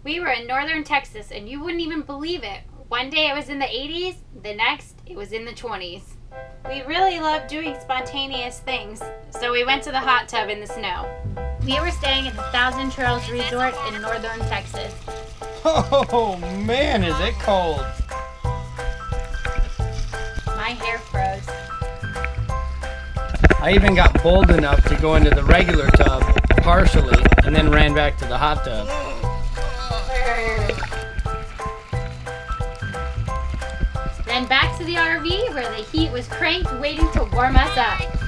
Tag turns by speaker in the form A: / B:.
A: We were in northern Texas, and you wouldn't even believe it. One day it was in the 80s, the next it was in the 20s. We really love doing spontaneous things, so we went to the hot tub in the snow. We were staying at the Thousand Trails Resort in northern Texas.
B: Oh man, is it cold.
A: My hair froze.
B: I even got bold enough to go into the regular tub, partially, and then ran back to the hot tub.
A: Then back to the RV where the heat was cranked waiting to warm us up.